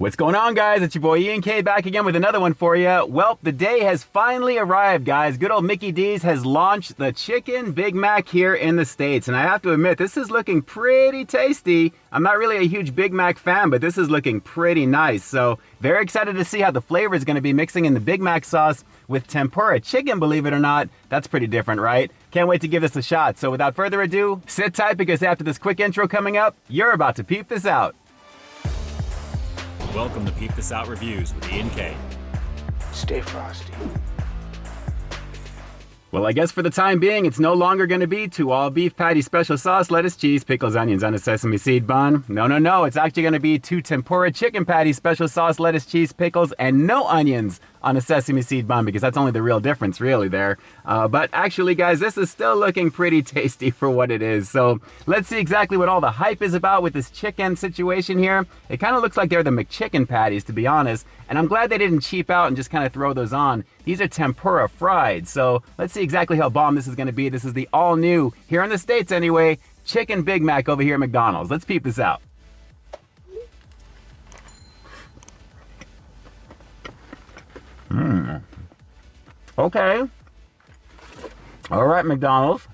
What's going on, guys? It's your boy Ian K back again with another one for you. Well, the day has finally arrived, guys. Good old Mickey D's has launched the Chicken Big Mac here in the States. And I have to admit, this is looking pretty tasty. I'm not really a huge Big Mac fan, but this is looking pretty nice. So very excited to see how the flavor is going to be mixing in the Big Mac sauce with tempura chicken, believe it or not. That's pretty different, right? Can't wait to give this a shot. So without further ado, sit tight because after this quick intro coming up, you're about to peep this out. Welcome to Peep This Out Reviews with Ian K. Stay frosty. Well, I guess for the time being, it's no longer going to be 2 all-beef patty special sauce, lettuce, cheese, pickles, onions on a sesame seed bun. No. It's actually going to be 2 tempura chicken patty special sauce, lettuce, cheese, pickles, and no onions on a sesame seed bun, because that's only the real difference really there. But actually, guys, this is still looking pretty tasty for what it is. So let's see exactly what all the hype is about with this chicken situation here. It kind of looks like they're the McChicken patties, to be honest. And I'm glad they didn't cheap out and just kind of throw those on. These are tempura fried. So let's see exactly how bomb this is going to be. This is the all new, here in the States anyway, Chicken Big Mac over here at McDonald's. Let's peep this out. Okay. All right, McDonald's.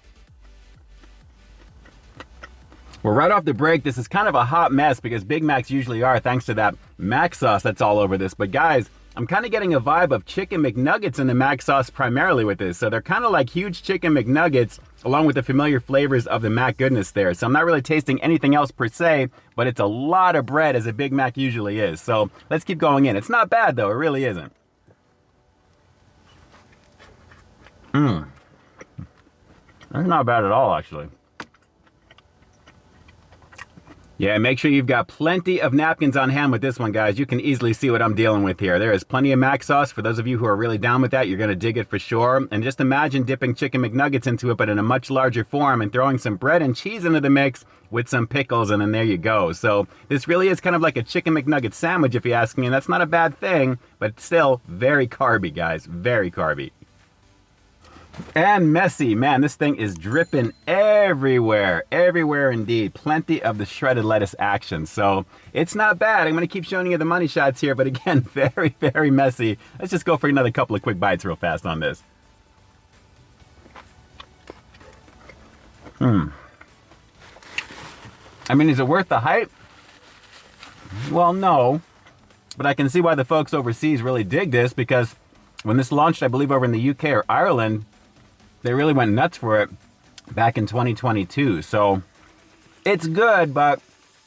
Well, right off the break, this is kind of a hot mess because Big Macs usually are, thanks to that Mac sauce that's all over this. But guys, I'm kind of getting a vibe of Chicken McNuggets in the Mac sauce primarily with this. So they're kind of like huge Chicken McNuggets along with the familiar flavors of the Mac goodness there. So I'm not really tasting anything else per se, but it's a lot of bread as a Big Mac usually is. So let's keep going in. It's not bad though, it really isn't. That's not bad at all, actually. Yeah, make sure you've got plenty of napkins on hand with this one, guys. You can easily see what I'm dealing with here. There is plenty of Mac sauce. For those of you who are really down with that, you're going to dig it for sure. And just imagine dipping Chicken McNuggets into it, but in a much larger form, and throwing some bread and cheese into the mix with some pickles, and then there you go. So this really is kind of like a Chicken McNugget sandwich, if you ask me, and that's not a bad thing, but still very carby, guys. Very carby. And messy. Man, this thing is dripping everywhere. Everywhere indeed. Plenty of the shredded lettuce action. So it's not bad. I'm going to keep showing you the money shots here, but again, very, very messy. Let's just go for another couple of quick bites real fast on this. I mean, is it worth the hype? Well, no. But I can see why the folks overseas really dig this, because when this launched, I believe over in the UK or Ireland, they really went nuts for it back in 2022. So it's good, but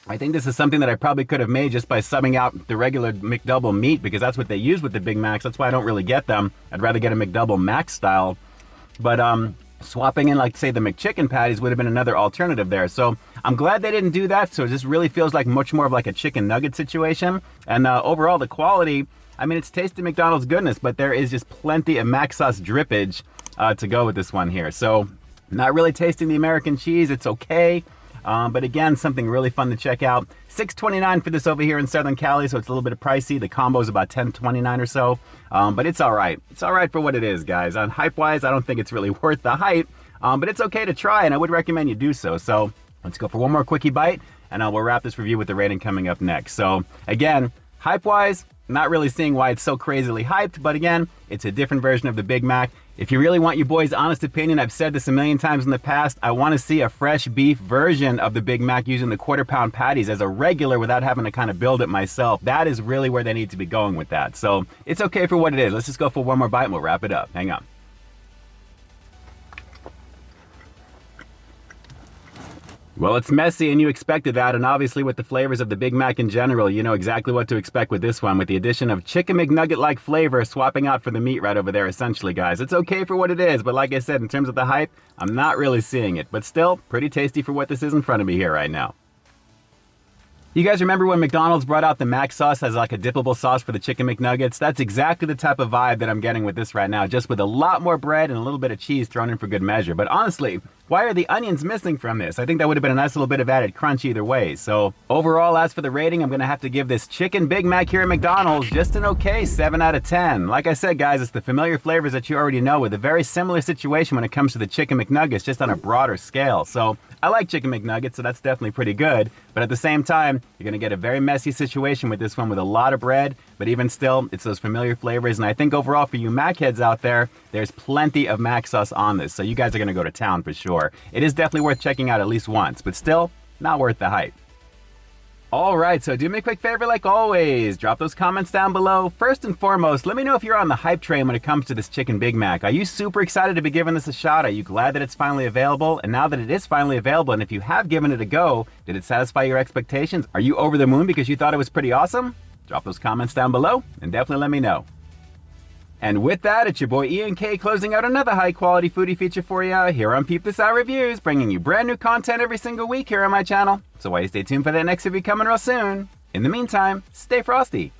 I think this is something that I probably could have made just by subbing out the regular McDouble meat, because that's what they use with the Big Macs. That's why I don't really get them. I'd rather get a McDouble Mac style. But swapping in, like, say, the McChicken patties would have been another alternative there. So I'm glad they didn't do that. So it just really feels like much more of like a chicken nugget situation. And overall, the quality, I mean, it's tasty McDonald's goodness, but there is just plenty of Mac sauce drippage to go with this one here. So not really tasting the American cheese. It's okay. But again, something really fun to check out. $6.29 for this over here in Southern Cali, so it's a little bit pricey. The combo is about $10.29 or so. But it's all right. It's all right for what it is, guys. On hype-wise, I don't think it's really worth the hype. But it's okay to try, and I would recommend you do so. So let's go for one more quickie bite, and we'll wrap this review with the rating coming up next. So again, hype-wise, not really seeing why it's so crazily hyped, but again, it's a different version of the Big Mac. If you really want your boy's honest opinion, I've said this a million times in the past, I want to see a fresh beef version of the Big Mac using the quarter-pound patties as a regular without having to kind of build it myself. That is really where they need to be going with that. So it's okay for what it is. Let's just go for one more bite and we'll wrap it up. Hang on. Well, it's messy and you expected that, and obviously with the flavors of the Big Mac in general, you know exactly what to expect with this one, with the addition of Chicken McNugget-like flavor swapping out for the meat right over there, essentially, guys. It's okay for what it is, but like I said, in terms of the hype, I'm not really seeing it, but still, pretty tasty for what this is in front of me here right now. You guys remember when McDonald's brought out the Mac sauce as like a dippable sauce for the Chicken McNuggets? That's exactly the type of vibe that I'm getting with this right now, just with a lot more bread and a little bit of cheese thrown in for good measure. But honestly, why are the onions missing from this? I think that would have been a nice little bit of added crunch either way. So overall, as for the rating, I'm going to have to give this Chicken Big Mac here at McDonald's just an okay 7 out of 10. Like I said, guys, it's the familiar flavors that you already know, with a very similar situation when it comes to the Chicken McNuggets, just on a broader scale. So I like Chicken McNuggets, so that's definitely pretty good. But at the same time, can. You're going to get a very messy situation with this one with a lot of bread, but even still, it's those familiar flavors. And I think overall for you Mac heads out there, there's plenty of Mac sauce on this, so you guys are going to go to town for sure. It is definitely worth checking out at least once, but still, not worth the hype. Alright, so do me a quick favor like always, drop those comments down below. First and foremost, let me know if you're on the hype train when it comes to this Chicken Big Mac. Are you super excited to be giving this a shot? Are you glad that it's finally available? And now that it is finally available, and if you have given it a go, did it satisfy your expectations? Are you over the moon because you thought it was pretty awesome? Drop those comments down below and definitely let me know. And with that, it's your boy Ian K closing out another high-quality foodie feature for you here on Peep This Out Reviews, bringing you brand new content every single week here on my channel. So why you stay tuned for that next review coming real soon. In the meantime, stay frosty.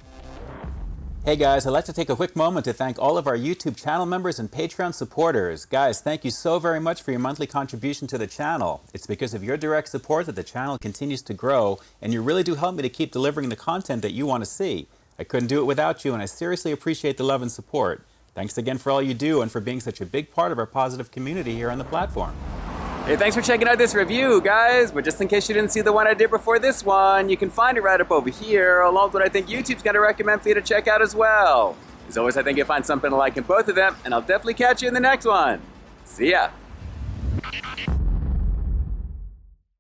Hey guys, I'd like to take a quick moment to thank all of our YouTube channel members and Patreon supporters. Guys, thank you so very much for your monthly contribution to the channel. It's because of your direct support that the channel continues to grow, and you really do help me to keep delivering the content that you want to see. I couldn't do it without you, and I seriously appreciate the love and support. Thanks again for all you do and for being such a big part of our positive community here on the platform. Hey, thanks for checking out this review, guys. But just in case you didn't see the one I did before this one, you can find it right up over here, along with what I think YouTube's going to recommend for you to check out as well. As always, I think you'll find something to like in both of them, and I'll definitely catch you in the next one. See ya.